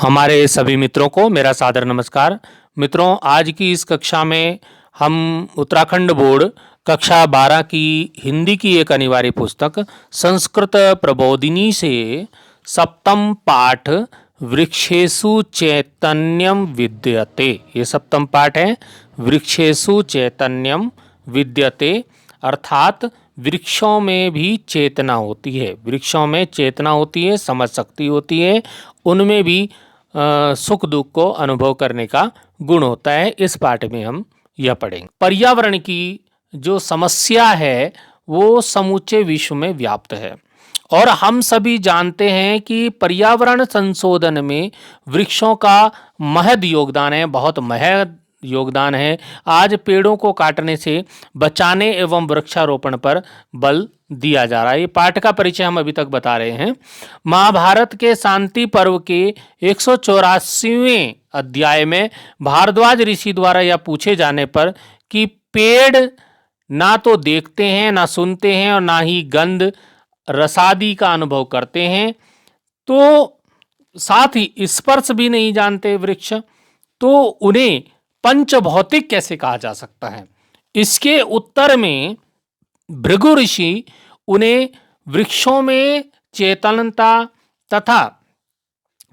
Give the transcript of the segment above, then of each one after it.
हमारे सभी मित्रों को मेरा सादर नमस्कार। मित्रों, आज की इस कक्षा में हम उत्तराखंड बोर्ड कक्षा 12 की हिंदी की एक अनिवार्य पुस्तक संस्कृत प्रबोधिनी से सप्तम पाठ वृक्षेषु चैतन्यम विद्यते, ये सप्तम पाठ है। वृक्षेषु चैतन्यम विद्यते अर्थात वृक्षों में भी चेतना होती है। वृक्षों में चेतना होती है, समझ शक्ति होती है, उनमें भी सुख दुख को अनुभव करने का गुण होता है। इस पाठ में हम यह पढ़ेंगे। पर्यावरण की जो समस्या है वो समूचे विश्व में व्याप्त है और हम सभी जानते हैं कि पर्यावरण संशोधन में वृक्षों का महद योगदान है, बहुत महद योगदान है। आज पेड़ों को काटने से बचाने एवं वृक्षारोपण पर बल दिया जा रहा है। ये पाठ का परिचय हम अभी तक बता रहे हैं। महाभारत के शांति पर्व के 184वें अध्याय में भारद्वाज ऋषि द्वारा यह पूछे जाने पर कि पेड़ ना तो देखते हैं, ना सुनते हैं और ना ही गंध रसादी का अनुभव करते हैं, तो साथ ही स्पर्श भी नहीं जानते वृक्ष, तो उन्हें पंचभौतिक कैसे कहा जा सकता है? इसके उत्तर में भृगु ऋषि उन्हें वृक्षों में चेतनता तथा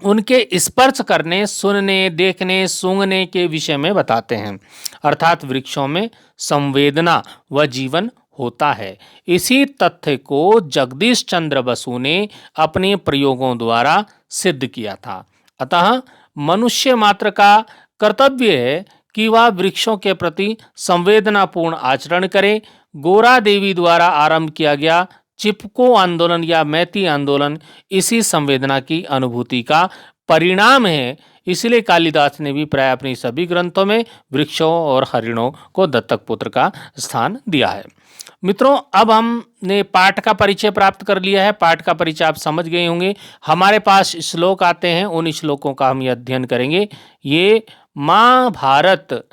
उनके स्पर्श करने, सुनने, देखने, सूंघने के विषय में बताते हैं। अर्थात वृक्षों में संवेदना व जीवन होता है। इसी तथ्य को जगदीश चंद्र बसु ने अपने प्रयोगों द्वारा सिद्ध किया था। अतः मनुष्य मात्र का कर्तव्य है कि वह वृक्षों के प्रति संवेदनापूर्ण आचरण करे। गोरा देवी द्वारा आरंभ किया गया चिपको आंदोलन या मैती आंदोलन इसी संवेदना की अनुभूति का परिणाम है। इसलिए कालिदास ने भी प्राय अपनी सभी ग्रंथों में वृक्षों और हरिणों को दत्तक पुत्र का स्थान दिया है। मित्रों, अब हमने पाठ का परिचय प्राप्त कर लिया है। पाठ का परिचय आप समझ गए होंगे। हमारे पास श्लोक आते हैं, उन श्लोकों का हम अध्ययन करेंगे। ये महाभारत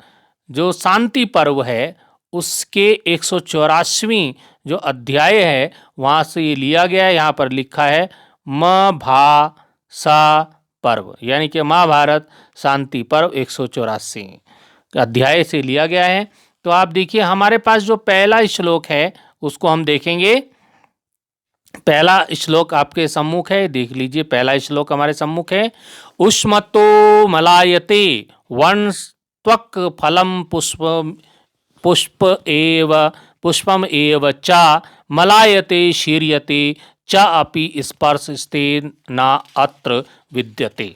जो शांति पर्व है उसके 184वीं जो अध्याय है वहाँ से ये लिया गया है। यहाँ पर लिखा है सा पर्व, यानी कि महाभारत शांति पर्व 184 अध्याय से लिया गया है। तो आप देखिए, हमारे पास जो पहला श्लोक है उसको हम देखेंगे। पहला श्लोक आपके सम्मुख है, देख लीजिए। पहला श्लोक हमारे सम्मुख है। उष्मतो मलायते वन त्वक फलम पुष्पम एव च मलायते शीर्यते च अपि स्पर्शस्तेन न अत्र विद्यते।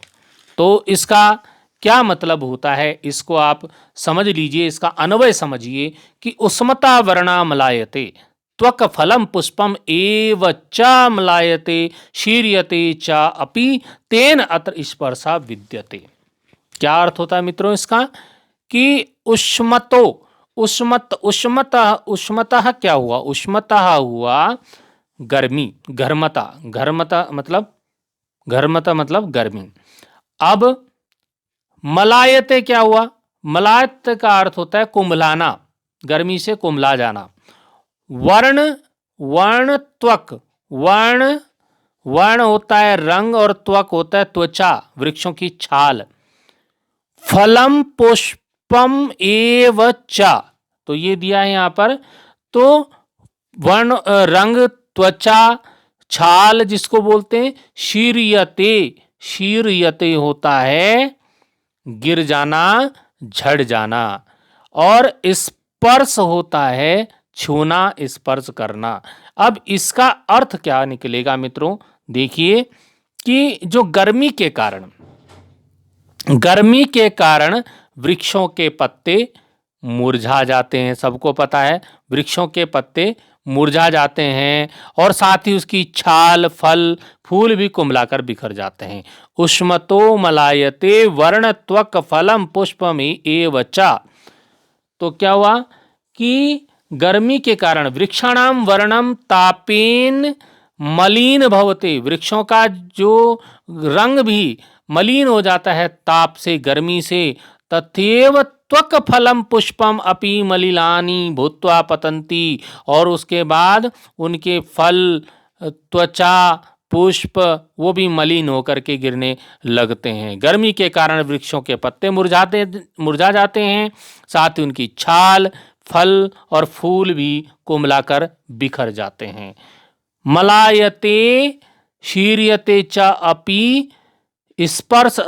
तो इसका क्या मतलब होता है, इसको आप समझ लीजिए, इसका अन्वय समझिए कि उष्मता वर्णा मलायते त्वक फलम पुष्पम एव च मलायते शीर्यते च अपि तेन अत्र स्पर्शा विद्यते। क्या अर्थ होता है मित्रों इसका कि उष्मतः क्या हुआ? उष्मतः हुआ गर्मी, घर्मता मतलब गर्मी। अब मलायते क्या हुआ? मलायत का अर्थ होता है कुंभलाना, गर्मी से कुंभला जाना। वर्ण त्वक, वर्ण होता है रंग और त्वक होता है त्वचा, वृक्षों की छाल। फलम पुष्पम एव च, तो ये दिया है यहां पर। तो वर्ण रंग, त्वचा, छाल जिसको बोलते हैं। शीर्यते होता है गिर जाना, झड़ जाना। और स्पर्श होता है छूना, स्पर्श करना। अब इसका अर्थ क्या निकलेगा मित्रों? देखिए कि जो गर्मी के कारण वृक्षों के पत्ते मुरझा जाते हैं। सबको पता है वृक्षों के पत्ते मुरझा जाते हैं और साथ ही उसकी छाल, फल, फूल भी कुंभलाकर बिखर जाते हैं। उष्मतो मलायते वर्ण त्वक फलम पुष्पम एव च। तो क्या हुआ कि गर्मी के कारण वृक्षाणाम वर्णम तापेन मलिन भवते, वृक्षों का जो रंग भी मलिन हो जाता है ताप से, गर्मी से। तथैव त्वक फलम पुष्पम अपि मलिलानि भूत्वा पतंती, और उसके बाद उनके फल, त्वचा, पुष्प वो भी मलिन होकर के गिरने लगते हैं। गर्मी के कारण वृक्षों के पत्ते मुरझा जाते हैं, साथ ही उनकी छाल, फल और फूल भी कुम्हलाकर बिखर जाते हैं। मलायते शीर्यते च अपि स्पर्श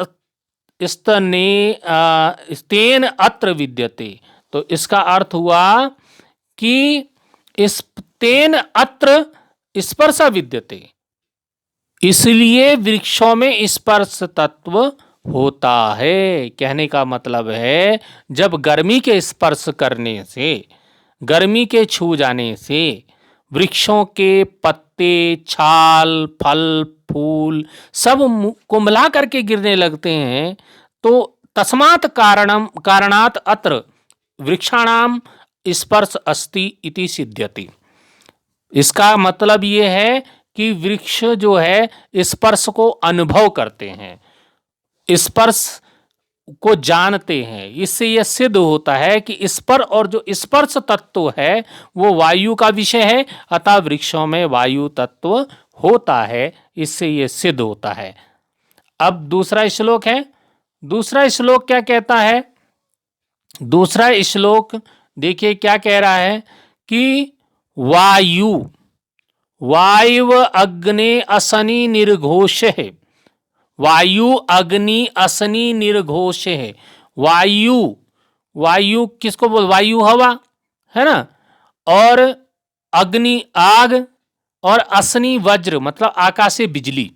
स्तेन अत्र विद्यते। तो इसका अर्थ हुआ कि स्तेन अत्र स्पर्श विद्यते, इसलिए वृक्षों में स्पर्श तत्व होता है। कहने का मतलब है जब गर्मी के स्पर्श करने से, गर्मी के छू जाने से वृक्षों के पत्ते, छाल, फल, फूल सब कुम्हला करके गिरने लगते हैं, तो तस्मात् कारणात् अत्र वृक्षाणाम स्पर्श अस्ति इति सिद्ध्यति। इसका मतलब ये है कि वृक्ष जो है स्पर्श को अनुभव करते हैं, स्पर्श को जानते हैं। इससे यह सिद्ध होता है कि स्पर्श, और जो स्पर्श तत्व है वो वायु का विषय है, अतः वृक्षों में वायु तत्व होता है। इससे यह सिद्ध होता है। अब दूसरा श्लोक है। दूसरा श्लोक क्या कहता है? दूसरा श्लोक देखिए क्या कह रहा है कि वायु अग्नि असनि निर्घोष है। वायु अग्नि असनि निर्घोष है। वायु किसको बोल? वायु हवा है ना, और अग्नि आग, और असनि वज्र मतलब आकाशे बिजली।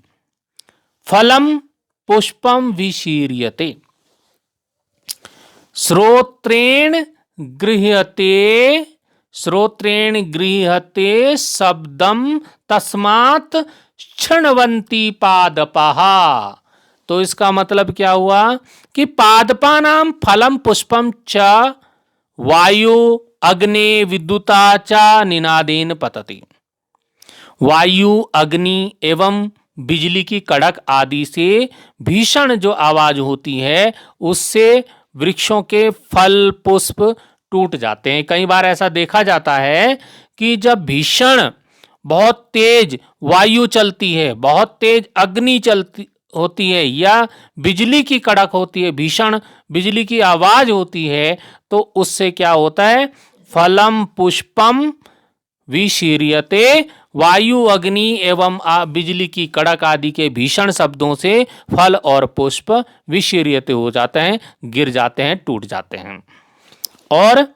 फलम पुष्पम विशीर्यते श्रोत्रेण गृह्यते शब्दम तस्मात् क्षणवंती पादपाः। तो इसका मतलब क्या हुआ कि पादपानां फलम पुष्पम च वायु अग्ने विद्युता च निनादेन पतति। वायु, अग्नि एवं बिजली की कड़क आदि से भीषण जो आवाज होती है उससे वृक्षों के फल पुष्प टूट जाते हैं। कई बार ऐसा देखा जाता है कि जब भीषण बहुत तेज वायु चलती है, बहुत तेज अग्नि चलती होती है, या बिजली की कड़क होती है, भीषण बिजली की आवाज होती है, तो उससे क्या होता है? फलम पुष्पम विशीर्यते, वायु अग्नि एवं बिजली की कड़क आदि के भीषण शब्दों से फल और पुष्प विशीर्यते हो जाते हैं, गिर जाते हैं, टूट जाते हैं। और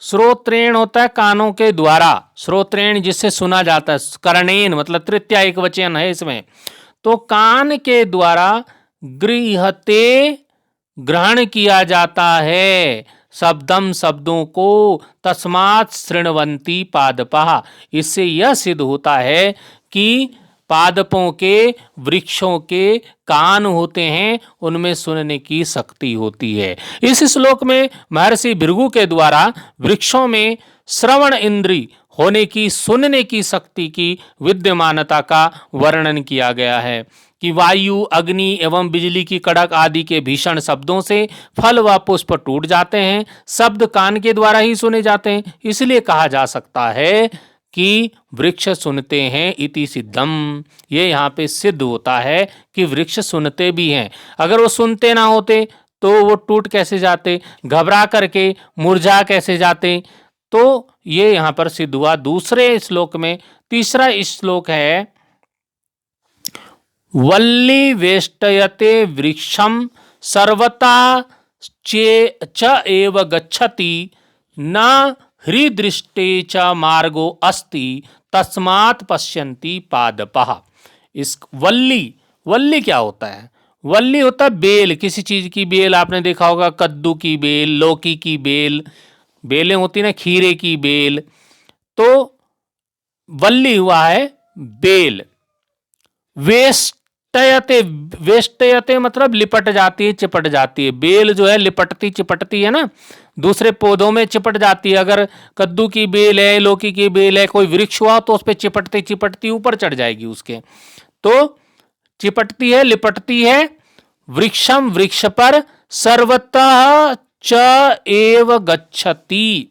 श्रोत्रेण होता है कानों के द्वारा, श्रोत्रेण जिससे सुना जाता है, कर्णेन मतलब तृतीया एक वचन है इसमें। तो कान के द्वारा गृह्यते ग्रहण किया जाता है शब्दम शब्दों को, तस्मात् शृण्वन्ति पादपाः। इससे यह सिद्ध होता है कि पादपों के, वृक्षों के कान होते हैं, उनमें सुनने की शक्ति होती है। इस श्लोक में महर्षि भृगु के द्वारा वृक्षों में श्रवण इंद्री होने की, सुनने की शक्ति की विद्यमानता का वर्णन किया गया है कि वायु, अग्नि एवं बिजली की कड़क आदि के भीषण शब्दों से फल व पुष्प टूट जाते हैं। शब्द कान के द्वारा ही सुने जाते हैं, इसलिए कहा जा सकता है कि वृक्ष सुनते हैं इति सिद्धम। ये यहाँ पे सिद्ध होता है कि वृक्ष सुनते भी हैं। अगर वो सुनते ना होते तो वो टूट कैसे जाते, घबरा करके मुरझा कैसे जाते? तो ये यहाँ पर सिद्ध हुआ दूसरे श्लोक में। तीसरा श्लोक है वल्ली वेष्टयते वृक्षम सर्वता च एव गच्छति न हृदृष्टे च मार्गो अस्ति तस्मात् पश्यन्ति पादपाः। इस वल्ली क्या होता है? वल्ली होता है बेल, किसी चीज की बेल। आपने देखा होगा कद्दू की बेल, लौकी की बेल, बेलें होती ना, खीरे की बेल। तो वल्ली हुआ है बेल। वेष्टयते मतलब लिपट जाती है, चिपट जाती है। बेल जो है लिपटती चिपटती है ना, दूसरे पौधों में चिपट जाती है। अगर कद्दू की बेल है, लौकी की बेल है, कोई वृक्ष हुआ तो उस पर चिपटती चिपटती ऊपर चढ़ जाएगी उसके। तो चिपटती है, लिपटती है। वृक्षम वृक्ष पर सर्वतः च एव गच्छति,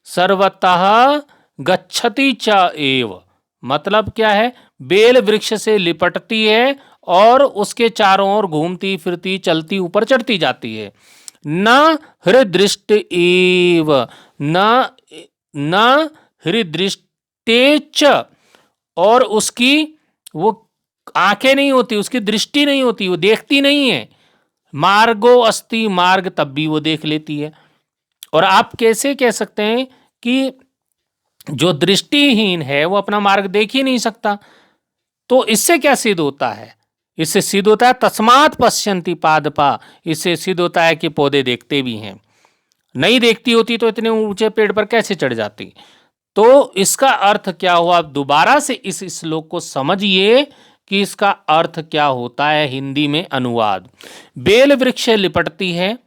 सर्वतः गच्छति च एव मतलब क्या है, बेल वृक्ष से लिपटती है और उसके चारों ओर घूमती फिरती चलती ऊपर चढ़ती जाती है। न हृदृष्ट एव, न न हृदृष्टेच, और उसकी वो आंखें नहीं होती, उसकी दृष्टि नहीं होती, वो देखती नहीं है। मार्गो अस्ति, मार्ग तब भी वो देख लेती है। और आप कैसे कह सकते हैं कि जो दृष्टिहीन है वो अपना मार्ग देख ही नहीं सकता? तो इससे क्या सिद्ध होता है? इससे सिद्ध होता है तस्मात् पश्यन्ति पादपा, इससे सिद्ध होता है कि पौधे देखते भी हैं। नहीं देखती होती तो इतने ऊंचे पेड़ पर कैसे चढ़ जाती? तो इसका अर्थ क्या हुआ? आप दोबारा से इस श्लोक को समझिए कि इसका अर्थ क्या होता है हिंदी में अनुवाद। बेल वृक्ष लिपटती है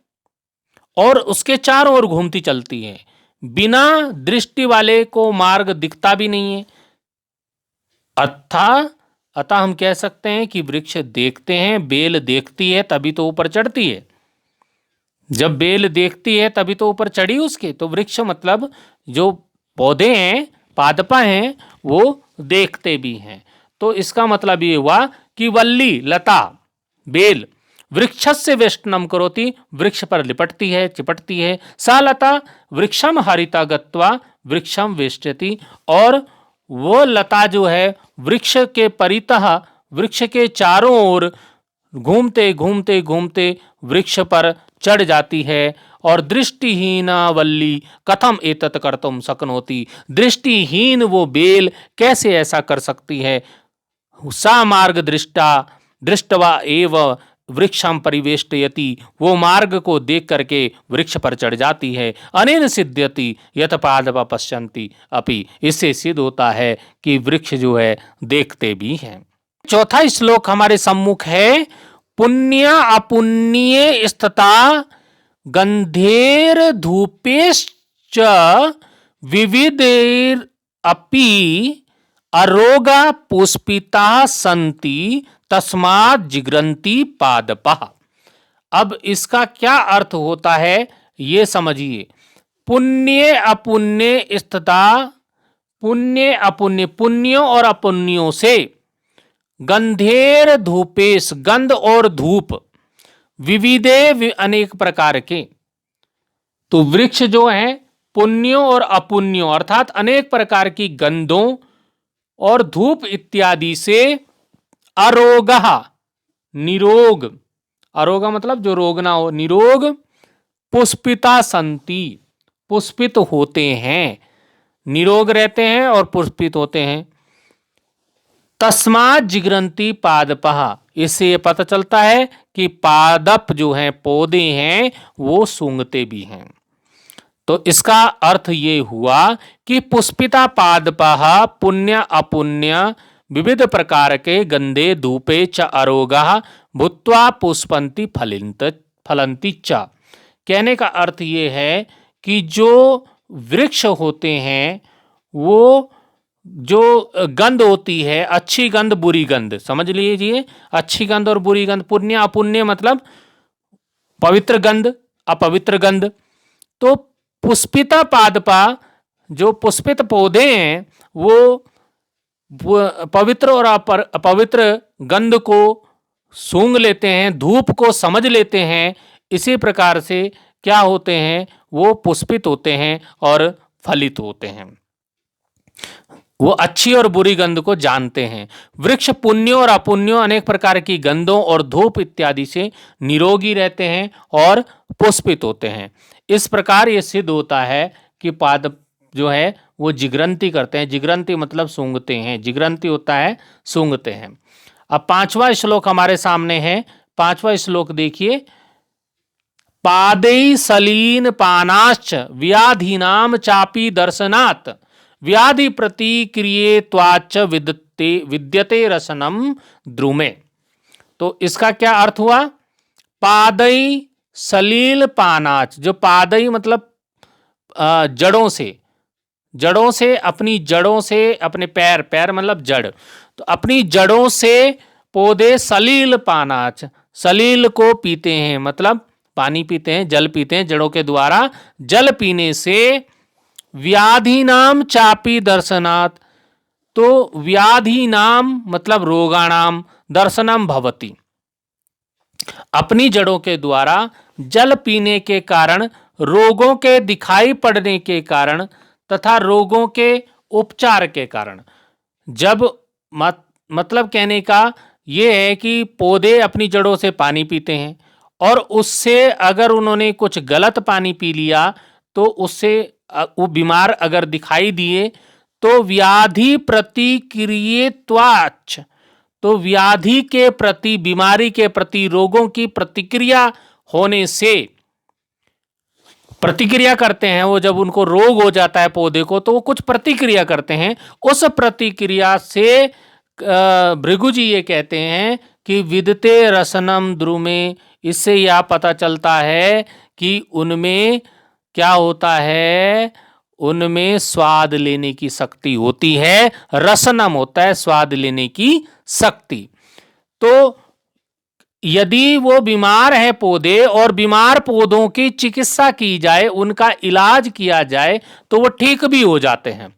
और उसके चारों ओर घूमती चलती है, बिना दृष्टि वाले को मार्ग दिखता भी नहीं है। अतः हम कह सकते हैं कि वृक्ष देखते हैं, बेल देखती है तभी तो ऊपर चढ़ती है। जब बेल देखती है तभी तो ऊपर चढ़ी उसके। तो वृक्ष मतलब जो पौधे हैं, पादपा हैं, वो देखते भी हैं। तो इसका मतलब ये हुआ कि वल्ली, लता, बेल वृक्षस्य वेष्टनम करोति, वृक्ष पर लिपटती है, चिपटती है। सा लता वृक्षम हरिता गत्वा वृक्षम वेष्टति, और वो लता जो है वृक्ष के परितः, वृक्ष के चारों ओर घूमते घूमते घूमते वृक्ष पर चढ़ जाती है। और दृष्टिहीना वल्ली कथम एतत् कर्तुम शक्नोति, दृष्टिहीन वो बेल कैसे ऐसा कर सकती है? सा मार्ग दृष्टवा एव वृक्षम परिवेष्टयति, वो मार्ग को देख करके वृक्ष पर चढ़ जाती है। अनेन सिद्ध्यति यत पादपा पश्यन्ति अपि, इससे सिद्ध होता है कि वृक्ष जो है देखते भी हैं। चौथा श्लोक हमारे सम्मुख है। पुण्य अपुण्ये स्तता गंधेर धूपेश्च विविधेर अपि अरोगा पुष्पिता संति तस्मात् जिग्रन्ति पादपः। अब इसका क्या अर्थ होता है ये समझिए। पुण्य अपुण्य स्तता, पुण्य अपुण्य, पुण्यों और अपुण्यों से, गंधेर धूपेश, गंध और धूप, विविधे अनेक प्रकार के। तो वृक्ष जो है पुण्यों और अपुण्यों अर्थात अनेक प्रकार की गंधों और धूप इत्यादि से अरोगः, निरोग, अरोगा मतलब जो रोग ना हो, निरोग, पुष्पिता संति, पुष्पित होते हैं, निरोग रहते हैं और पुष्पित होते हैं। तस्मात् जिग्रन्ति पादपः, इससे ये पता चलता है कि पादप जो हैं, पौधे हैं, वो सूंघते भी हैं। तो इसका अर्थ ये हुआ कि पुष्पिता पादपः पुण्य अपुण्य विविध प्रकार के गंधे धूपे च अरोगः भूत्वा पुष्पन्ति फलन्ति च। कहने का अर्थ ये है कि जो वृक्ष होते हैं वो जो गंध होती है, अच्छी गंध बुरी गंध, समझ लीजिए, अच्छी गंध और बुरी गंध, पुण्य अपुण्य मतलब पवित्र गंध अपवित्र गंध। तो पुष्पिता पादपा, जो पुष्पित पौधे हैं, वो पवित्र और अपवित्र गंध को सूंघ लेते हैं, धूप को समझ लेते हैं। इसी प्रकार से क्या होते हैं, वो पुष्पित होते हैं और फलित होते हैं, वो अच्छी और बुरी गंध को जानते हैं। वृक्ष पुण्यों और अपुण्यों अनेक प्रकार की गंधों और धूप इत्यादि से निरोगी रहते हैं और पुष्पित होते हैं। इस प्रकार ये सिद्ध होता है कि पादप जो है वो जिग्रंती करते हैं। जिग्रंती मतलब सूंघते हैं, जिग्रंती होता है सूंघते हैं। अब पांचवा श्लोक हमारे सामने है। पांचवा श्लोक देखिए। पादै सलीन पानाश्च व्याधीनाम चापी दर्शनात् व्याधि प्रतिक्रिये त्वाच विद्यते रसनम द्रुमे। तो इसका क्या अर्थ हुआ? पादई सलील पानाच, जो पादई मतलब जड़ों से, जड़ों से, अपनी जड़ों से, अपने पैर, पैर मतलब जड़, तो अपनी जड़ों से पौधे सलील पानाच, सलील को पीते हैं, मतलब पानी पीते हैं, जल पीते हैं। जड़ों के द्वारा जल पीने से व्याधि नाम चापी दर्शनात्, तो व्याधि नाम मतलब रोगाणाम दर्शनम भवति। अपनी जड़ों के द्वारा जल पीने के कारण, रोगों के दिखाई पड़ने के कारण तथा रोगों के उपचार के कारण। जब मतलब कहने का ये है कि पौधे अपनी जड़ों से पानी पीते हैं और उससे अगर उन्होंने कुछ गलत पानी पी लिया तो उससे वो बीमार अगर दिखाई दिए तो व्याधि प्रतिक्रियत्वाच्, तो व्याधि के प्रति, बीमारी के प्रति, रोगों की प्रतिक्रिया होने से, प्रतिक्रिया करते हैं वो, जब उनको रोग हो जाता है पौधे को तो वो कुछ प्रतिक्रिया करते हैं। उस प्रतिक्रिया से भृगु जी ये कहते हैं कि विदते रसनम द्रुमे, इससे यह पता चलता है कि उनमें क्या होता है, उनमें स्वाद लेने की शक्ति होती है। रसनम होता है स्वाद लेने की शक्ति। तो यदि वो बीमार है पौधे और बीमार पौधों की चिकित्सा की जाए, उनका इलाज किया जाए तो वो ठीक भी हो जाते हैं।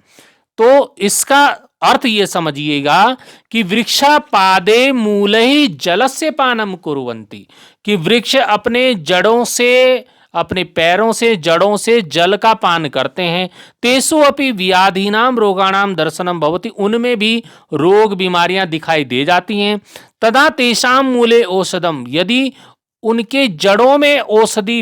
तो इसका अर्थ ये समझिएगा कि वृक्षापादे मूलहि जलस्य पानम कुर्वन्ति, कि वृक्ष अपने जड़ों से, अपने पैरों से, जड़ों से जल का पान करते हैं। तेसु अपि व्याधीनाम रोगाणाम दर्शनम भवति, उनमें भी रोग बीमारियां दिखाई दे जाती हैं। तदा तेषाम मूले औषधम, यदि उनके जड़ों में औषधि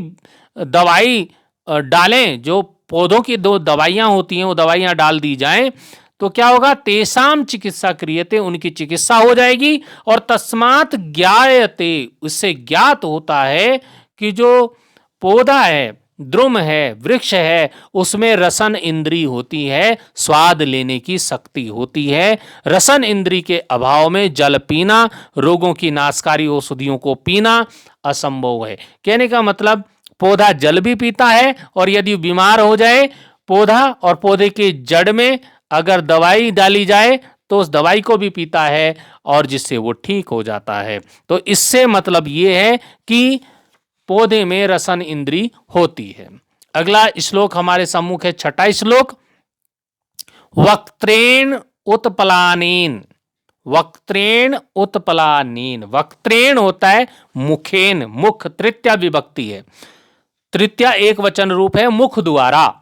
दवाई डालें, जो पौधों की दो दवाइयां होती हैं वो दवाइयां डाल दी जाएं तो क्या होगा, तेषाम चिकित्सा क्रियते, उनकी चिकित्सा हो जाएगी। और तस्मात् ज्ञायते, उससे ज्ञात होता है कि जो पौधा है, द्रुम है, वृक्ष है, उसमें रसन इंद्री होती है, स्वाद लेने की शक्ति होती है। रसन इंद्री के अभाव में जल पीना, रोगों की नाशकारी औषधियों को पीना असंभव है। कहने का मतलब पौधा जल भी पीता है और यदि बीमार हो जाए पौधा और पौधे के जड़ में अगर दवाई डाली जाए तो उस दवाई को भी पीता है और जिससे वो ठीक हो जाता है। तो इससे मतलब ये है कि पौधे में रसन इंद्री होती है। अगला श्लोक हमारे सम्मुख है, छठा श्लोक। वक्त्रेण उत्पलानेन, वक्त्रेण उत्पलानेन, वक्त्रेण होता है मुखेन, मुख, तृतीया विभक्ति है, तृतीया एक वचन रूप है, मुख द्वारा,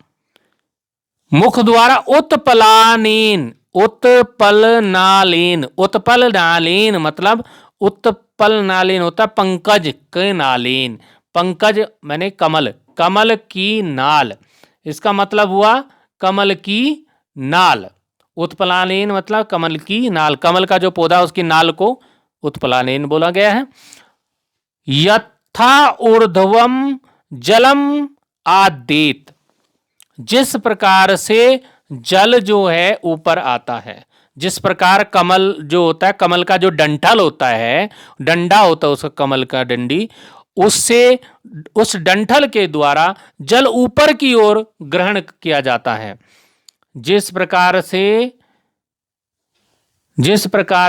मुख द्वारा उत्पलानेन, उत्पलनालेन, उत्पलनालेन मतलब उत्पलनालेन होता है पंकज के नालेन, पंकज मैंने कमल, कमल की नाल, इसका मतलब हुआ कमल की नाल। उत्पलानेन मतलब कमल की नाल, कमल का जो पौधा उसकी नाल को उत्पलानेन बोला गया है। यथा ऊर्ध्वम जलम आदेत, जिस प्रकार से जल जो है ऊपर आता है, जिस प्रकार कमल जो होता है, कमल का जो डंठल होता है, डंडा होता है उसका, कमल का डंडी, उससे उस डंठल के द्वारा जल ऊपर की ओर ग्रहण किया जाता है। जिस प्रकार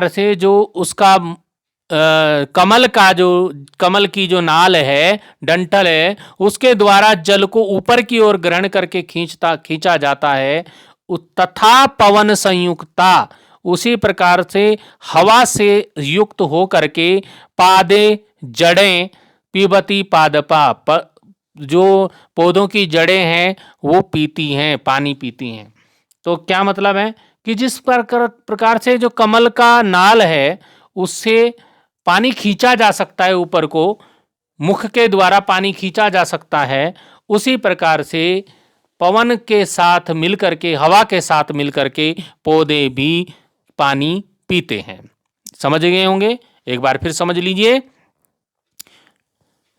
से जो उसका कमल का जो, कमल की जो नाल है, डंठल है, उसके द्वारा जल को ऊपर की ओर ग्रहण करके खींचा जाता है। तथा पवन संयुक्ता, उसी प्रकार से हवा से युक्त हो करके पादे जड़ें, पीबती पादपा, जो पौधों की जड़ें हैं वो पीती हैं, पानी पीती हैं। तो क्या मतलब है कि जिस प्रकार से जो कमल का नाल है उससे पानी खींचा जा सकता है ऊपर को, मुख के द्वारा पानी खींचा जा सकता है, उसी प्रकार से पवन के साथ मिलकर के, हवा के साथ मिलकर के पौधे भी पानी पीते हैं। समझ गए होंगे, एक बार फिर समझ लीजिए।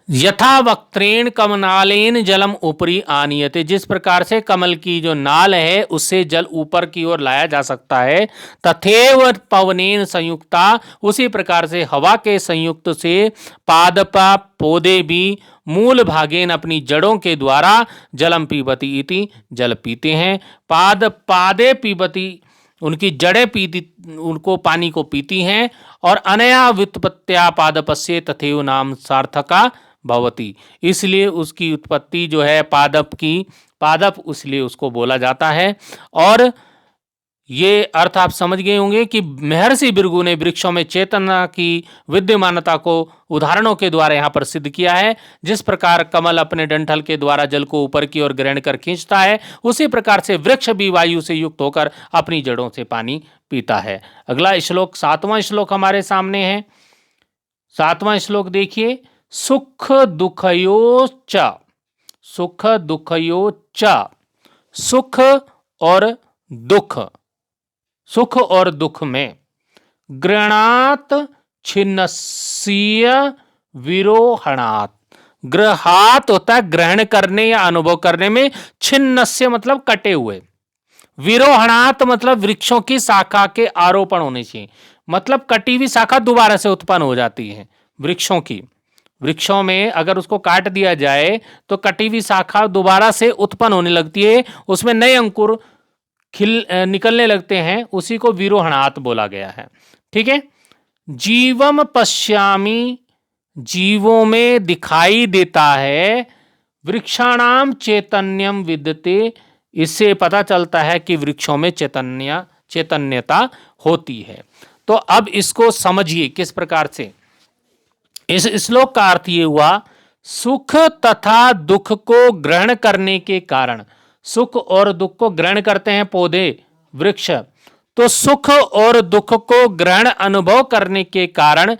यथा वक्त्रेण कमनालेन जलम ऊपरी आनीयते, जिस प्रकार से कमल की जो नाल है उससे जल ऊपर की ओर लाया जा सकता है। तथैव पवनेन संयुक्ता, उसी प्रकार से हवा के संयुक्त से पादपा, पौधे भी मूल भागेन, अपनी जड़ों के द्वारा जलम पीबती इति, जल पीते हैं। पादे पीबती, उनकी जड़ें पीती, उनको पानी को पीती हैं। और अनया व्युत्पत्त्या पादपस्य तथैव नाम सार्थका भवति, इसलिए उसकी उत्पत्ति जो है पादप की, पादप इसलिए उसको बोला जाता है। और ये अर्थ आप समझ गए होंगे कि महर्षि भृगु ने वृक्षों में चेतना की विद्यमानता को उदाहरणों के द्वारा यहाँ पर सिद्ध किया है। जिस प्रकार कमल अपने डंठल के द्वारा जल को ऊपर की ओर ग्रहण कर खींचता है, उसी प्रकार से वृक्ष भी वायु से युक्त होकर अपनी जड़ों से पानी पीता है। अगला श्लोक, 7वां श्लोक हमारे सामने है। 7वां श्लोक देखिए, सुख दुखयोच, सुख दुखयोच, सुख और दुख, सुख और दुख में गृणात छिन्नस्य विरोहणात, ग्रहात होता है ग्रहण करने या अनुभव करने में, छिन्नस्य मतलब कटे हुए, विरोहणात मतलब वृक्षों की शाखा के आरोपण होने से, मतलब कटी हुई शाखा दोबारा से उत्पन्न हो जाती है वृक्षों की। वृक्षों में अगर उसको काट दिया जाए तो कटी हुई शाखा दोबारा से उत्पन्न होने लगती है, उसमें नए अंकुर निकलने लगते हैं, उसी को विरोहणात बोला गया है। ठीक है। जीवम पश्यामि, जीवों में दिखाई देता है, वृक्षाणाम चैतन्यम विद्यते, इससे पता चलता है कि वृक्षों में चैतन्यता होती है। तो अब इसको समझिए किस प्रकार से। इस श्लोक का अर्थ ये हुआ, सुख तथा दुख को ग्रहण करने के कारण, सुख और दुख को ग्रहण करते हैं पौधे, वृक्ष, तो सुख और दुख को ग्रहण अनुभव करने के कारण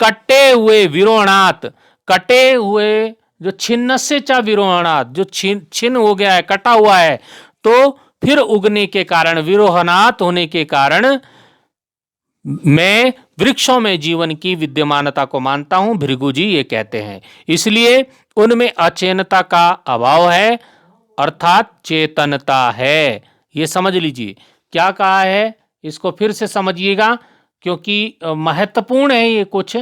कटे हुए विरोहणात, कटे हुए जो छिन्न से चा विरोहणात, जो छिन्न हो गया है, कटा हुआ है, तो फिर उगने के कारण, विरोहणात होने के कारण मैं वृक्षों में जीवन की विद्यमानता को मानता हूं, भृगु जी ये कहते हैं। इसलिए उनमें अचेतनता का अभाव है, अर्थात चेतनता है। ये समझ लीजिए क्या कहा है, इसको फिर से समझिएगा क्योंकि महत्वपूर्ण है ये कुछ,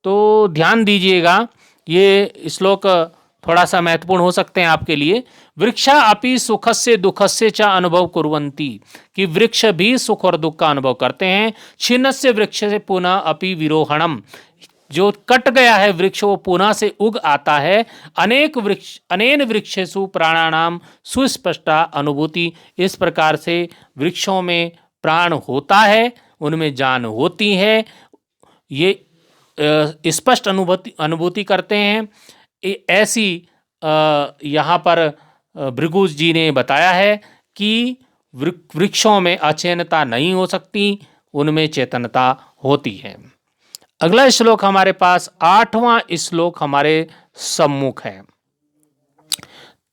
तो ध्यान दीजिएगा। ये श्लोक थोड़ा सा महत्वपूर्ण हो सकते हैं आपके लिए। वृक्षा अपि सुखस्य दुखस्य च अनुभव कुर्वन्ति, कि वृक्ष भी सुख और दुख का अनुभव करते हैं। छिन्नस्य वृक्ष से पुनः अपि विरोहणम, जो कट गया है वृक्ष वो पुनः से उग आता है। अनेन वृक्षेषु प्राणानाम सुस्पष्टा अनुभूति, इस प्रकार से वृक्षों में प्राण होता है, उनमें जान होती है, ये स्पष्ट अनुभूति करते हैं। ऐसी यहाँ पर भृगु जी ने बताया है कि वृक्षों में अचेतनता नहीं हो सकती, उनमें चेतनता होती है। अगला श्लोक हमारे पास 8वां श्लोक हमारे सम्मुख है।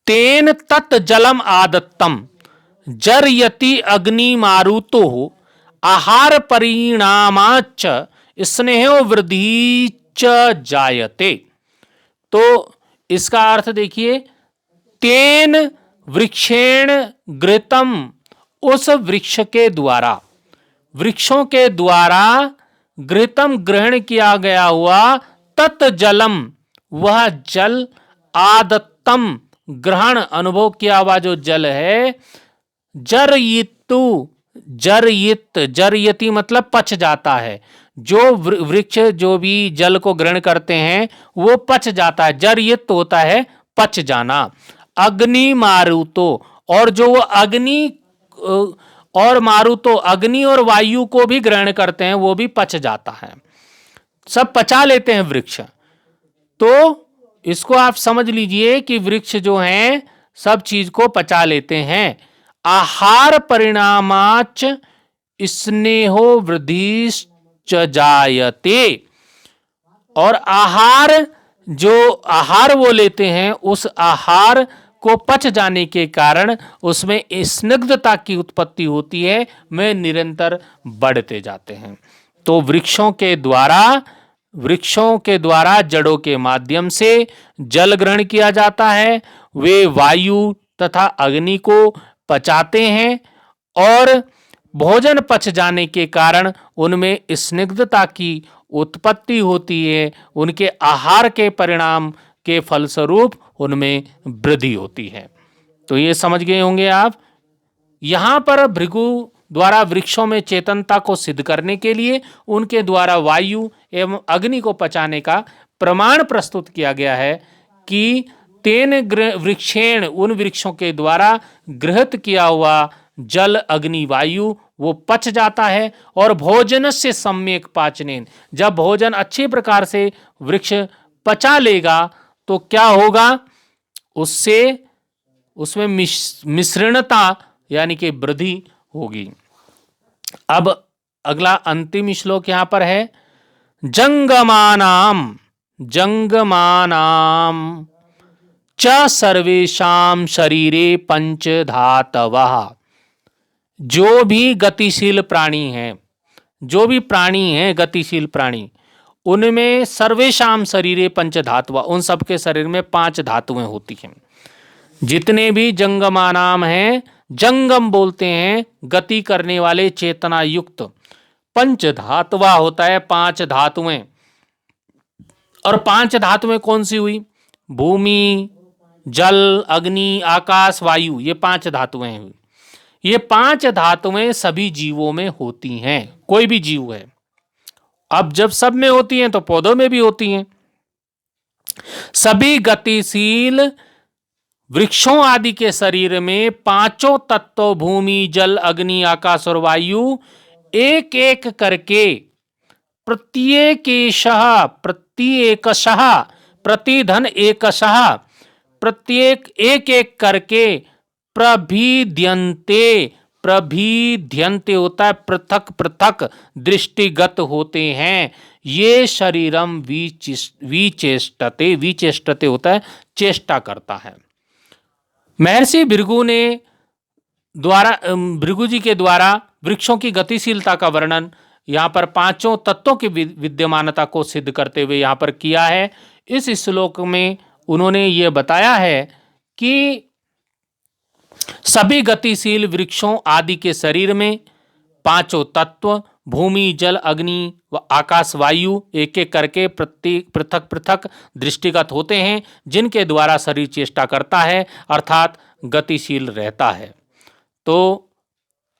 तेन तत् जलम आदत्तम जरयति अग्नि मारुतो आहार परिणामाच स्नेहो वृद्धि च जायते। तो इसका अर्थ देखिए, तेन वृक्षेण घृतम, उस वृक्ष के द्वारा, वृक्षों के द्वारा घृतम ग्रहण किया गया हुआ, तत् जलम वह जल, आदत्तम ग्रहण अनुभव किया हुआ जो जल है, जरयितु, जरयति मतलब पच जाता है, जो वृक्ष जो भी जल को ग्रहण करते हैं वो पच जाता है, जरयित होता है पच जाना। अग्नि मारुतो, और जो वो अग्नि और मारुतो, अग्नि और वायु को भी ग्रहण करते हैं, वो भी पच जाता है, सब पचा लेते हैं वृक्ष। तो इसको आप समझ लीजिए कि वृक्ष जो हैं सब चीज को पचा लेते हैं। आहार परिणामाच स्नेहो वृद्धिश्च जायते, और आहार, जो आहार वो लेते हैं, उस आहार को पच जाने के कारण उसमें स्निग्धता की उत्पत्ति होती है, में निरंतर बढ़ते जाते हैं। तो वृक्षों के द्वारा जड़ों के माध्यम से जल ग्रहण किया जाता है, वे वायु तथा अग्नि को पचाते हैं, और भोजन पच जाने के कारण उनमें स्निग्धता की उत्पत्ति होती है, उनके आहार के परिणाम के फलस्वरूप उनमें वृद्धि होती है। तो ये समझ गए होंगे आप। यहां पर भृगु द्वारा वृक्षों में चेतनता को सिद्ध करने के लिए उनके द्वारा वायु एवं अग्नि को पचाने का प्रमाण प्रस्तुत किया गया है कि तेन वृक्षेण, उन वृक्षों के द्वारा गृहित किया हुआ जल अग्नि वायु वो पच जाता है। और भोजन से सम्यक पाचनेन, जब भोजन अच्छे प्रकार से वृक्ष पचा लेगा तो क्या होगा, उससे उसमें मिश्रणता यानी कि वृद्धि होगी। अब अगला अंतिम श्लोक यहां पर है, जंगमानाम जंगमानाम च सर्वेषां शरीरे पंच धातवः। जो भी गतिशील प्राणी हैं, जो भी प्राणी हैं गतिशील प्राणी, उनमें सर्वेषां शरीरे पंच धातुवा, उन सबके शरीर में 5 धातुएं होती हैं। जितने भी जंगमानाम हैं, जंगम बोलते हैं गति करने वाले चेतना युक्त, पंच धातुवा होता है 5 धातुएं। और 5 धातुएं कौन सी हुई, भूमि जल अग्नि आकाश वायु, ये 5 धातुएं हुई। ये 5 धातुएं सभी जीवों में होती हैं, कोई भी जीव है। अब जब सब में होती हैं तो पौधों में भी होती हैं। सभी गतिशील वृक्षों आदि के शरीर में 5 तत्व भूमि जल अग्नि आकाश और वायु एक एक करके प्रत्येकशः प्रतिधन एकशः प्रत्येक एक एक करके प्रभिद्यन्ते होता है पृथक पृथक दृष्टिगत होते हैं। ये शरीरम विचेष्टते होता है चेष्टा करता है। महर्षि भृगु जी के द्वारा वृक्षों की गतिशीलता का वर्णन यहाँ पर 5 तत्वों की विद्यमानता को सिद्ध करते हुए यहाँ पर किया है। इस श्लोक में उन्होंने ये बताया है कि सभी गतिशील वृक्षों आदि के शरीर में 5 तत्व भूमि जल अग्नि व आकाश वायु एक एक करके प्रत्येक पृथक पृथक दृष्टिगत होते हैं, जिनके द्वारा शरीर चेष्टा करता है अर्थात गतिशील रहता है। तो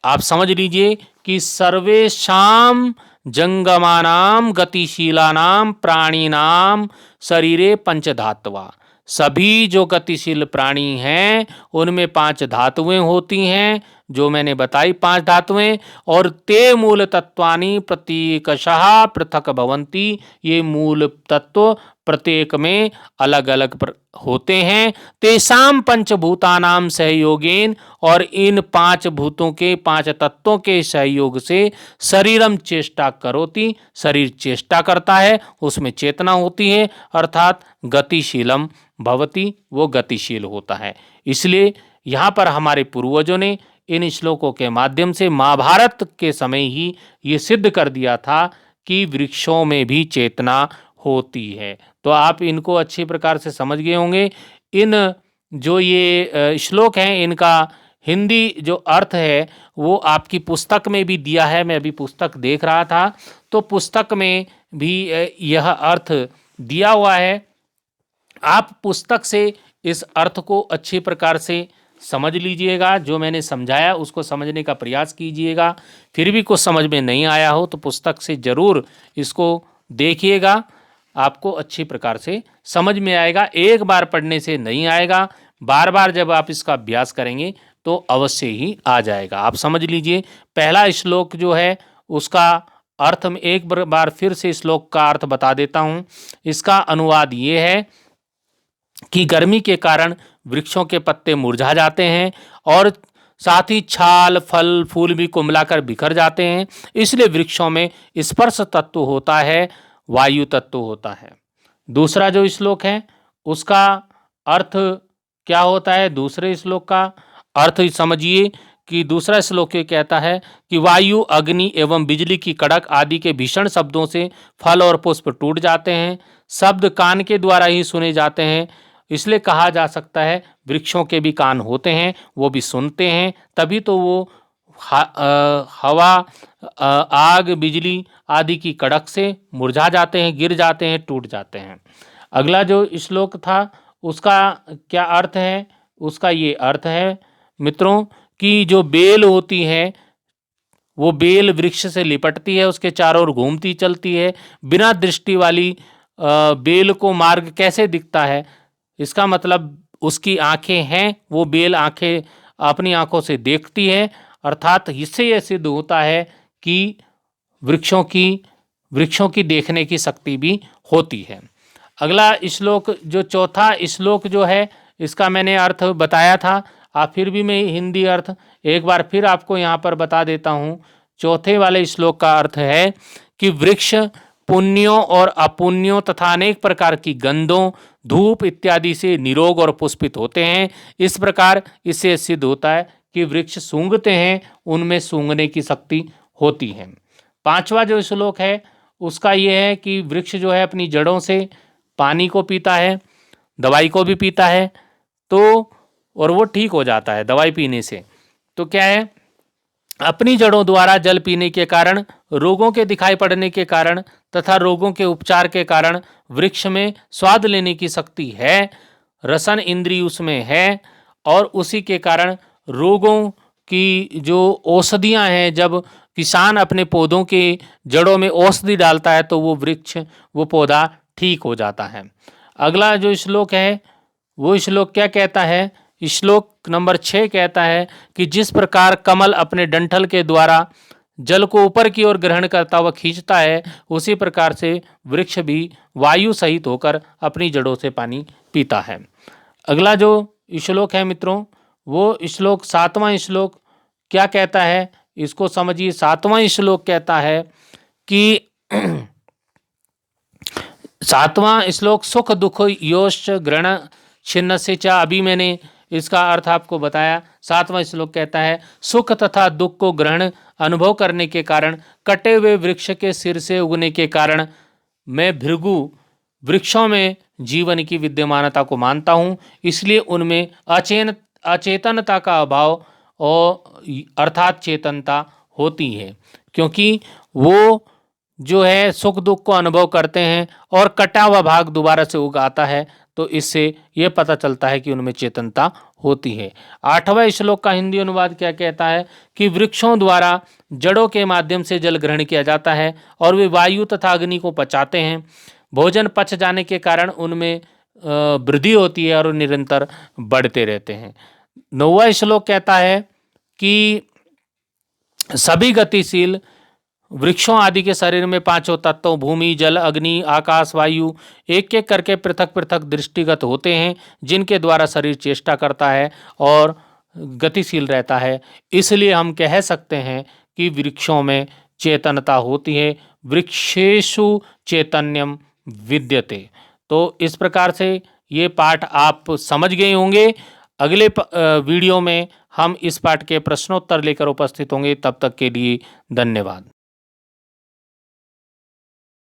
आप समझ लीजिए कि सर्वेषां जंगमानां गतिशीलानां प्राणिनां शरीरे पंच धातवा, सभी जो गतिशील प्राणी हैं उनमें 5 धातुएं होती हैं, जो मैंने बताई 5 धातुएं। और ते मूल तत्वानि प्रत्येकशः पृथक भवन्ति, ये मूल तत्व प्रत्येक में अलग अलग होते हैं। तेषां पंचभूतानां सहयोगेन, और इन 5 भूतों के 5 तत्वों के सहयोग से शरीरम चेष्टा करोति, शरीर चेष्टा करता है, उसमें चेतना होती है अर्थात गतिशीलम भवति, वो गतिशील होता है। इसलिए यहाँ पर हमारे पूर्वजों ने इन श्लोकों के माध्यम से महाभारत के समय ही ये सिद्ध कर दिया था कि वृक्षों में भी चेतना होती है। तो आप इनको अच्छी प्रकार से समझ गए होंगे। इन जो ये श्लोक हैं इनका हिंदी जो अर्थ है वो आपकी पुस्तक में भी दिया है। मैं अभी पुस्तक देख रहा था तो पुस्तक में भी यह अर्थ दिया हुआ है। आप पुस्तक से इस अर्थ को अच्छी प्रकार से समझ लीजिएगा, जो मैंने समझाया उसको समझने का प्रयास कीजिएगा। फिर भी कुछ समझ में नहीं आया हो तो पुस्तक से ज़रूर इसको देखिएगा, आपको अच्छी प्रकार से समझ में आएगा। एक बार पढ़ने से नहीं आएगा, बार बार जब आप इसका अभ्यास करेंगे तो अवश्य ही आ जाएगा। आप समझ लीजिए, पहला श्लोक जो है उसका अर्थ में एक बार फिर से श्लोक का अर्थ बता देता हूँ। इसका अनुवाद ये है कि गर्मी के कारण वृक्षों के पत्ते मुरझा जाते हैं और साथ ही छाल फल फूल भी कुम्हलाकर बिखर जाते हैं, इसलिए वृक्षों में स्पर्श तत्व होता है, वायु तत्व होता है। दूसरा जो श्लोक है उसका अर्थ क्या होता है, दूसरे श्लोक का अर्थ समझिए कि दूसरा श्लोक ये कहता है कि वायु अग्नि एवं बिजली की कड़क आदि के भीषण शब्दों से फल और पुष्प टूट जाते हैं। शब्द कान के द्वारा ही सुने जाते हैं, इसलिए कहा जा सकता है वृक्षों के भी कान होते हैं, वो भी सुनते हैं, तभी तो वो हवा आग बिजली आदि की कड़क से मुरझा जाते हैं, गिर जाते हैं, टूट जाते हैं। अगला जो श्लोक था उसका क्या अर्थ है, उसका ये अर्थ है मित्रों कि जो बेल होती है वो बेल वृक्ष से लिपटती है, उसके चारों ओर घूमती चलती है। बिना दृष्टि वाली बेल को मार्ग कैसे दिखता है, इसका मतलब उसकी आंखें हैं, वो बेल आंखें अपनी आंखों से देखती है अर्थात इससे यह सिद्ध होता है कि वृक्षों की देखने की शक्ति भी होती है। अगला श्लोक, जो चौथा श्लोक जो है, इसका मैंने अर्थ बताया था। फिर भी मैं हिंदी अर्थ एक बार फिर आपको यहाँ पर बता देता हूँ। चौथे वाले श्लोक का अर्थ है कि वृक्ष पुण्यों और अपुण्यों तथा अनेक प्रकार की गंधों, धूप इत्यादि से निरोग और पुष्पित होते हैं। इस प्रकार इससे सिद्ध होता है कि वृक्ष सूंघते हैं, उनमें सूंघने की शक्ति होती है। पांचवा जो श्लोक है उसका यह है कि वृक्ष जो है अपनी जड़ों से पानी को पीता है, दवाई को भी पीता है, तो और वो ठीक हो जाता है दवाई पीने से। तो क्या है, अपनी जड़ों द्वारा जल पीने के कारण, रोगों के दिखाई पड़ने के कारण तथा रोगों के उपचार के कारण वृक्ष में स्वाद लेने की शक्ति है, रसन इंद्रिय उसमें है, और उसी के कारण रोगों की जो औषधियां हैं, जब किसान अपने पौधों के जड़ों में औषधि डालता है तो वो वृक्ष, वो पौधा ठीक हो जाता है। अगला जो श्लोक है वो श्लोक क्या कहता है, श्लोक नंबर 6 कहता है कि जिस प्रकार कमल अपने डंठल के द्वारा जल को ऊपर की ओर ग्रहण करता हुआ खींचता है, उसी प्रकार से वृक्ष भी वायु सहित होकर अपनी जड़ों से पानी पीता है। अगला जो श्लोक है मित्रों, वो श्लोक 7वां श्लोक क्या कहता है, इसको समझिए। 7वां श्लोक कहता है कि 7वां श्लोक सुख दुख योश्च ग्रहण छिन्न से चा, अभी मैंने इसका अर्थ आपको बताया। 7वां श्लोक कहता है सुख तथा दुख को ग्रहण अनुभव करने के कारण, कटे हुए वृक्ष के सिर से उगने के कारण मैं भृगु वृक्षों में जीवन की विद्यमानता को मानता हूँ, इसलिए उनमें अचेतनता का अभाव और अर्थात चेतनता होती है, क्योंकि वो जो है सुख दुख को अनुभव करते हैं और कटा हुआ भाग दोबारा से उगाता है, तो इससे यह पता चलता है कि उनमें चेतनता होती है। 8वां श्लोक का हिंदी अनुवाद क्या कहता है कि वृक्षों द्वारा जड़ों के माध्यम से जल ग्रहण किया जाता है और वे वायु तथा अग्नि को पचाते हैं। भोजन पच जाने के कारण उनमें वृद्धि होती है और निरंतर बढ़ते रहते हैं। 9वां श्लोक कहता है कि सभी गतिशील वृक्षों आदि के शरीर में 5 तत्वों भूमि, जल, अग्नि, आकाश, वायु एक एक करके पृथक पृथक दृष्टिगत होते हैं, जिनके द्वारा शरीर चेष्टा करता है और गतिशील रहता है। इसलिए हम कह सकते हैं कि वृक्षों में चेतनता होती है, वृक्षेषु चैतन्यम विद्यते। तो इस प्रकार से ये पाठ आप समझ गए होंगे। अगले वीडियो में हम इस पाठ के प्रश्नोत्तर लेकर उपस्थित होंगे। तब तक के लिए धन्यवाद।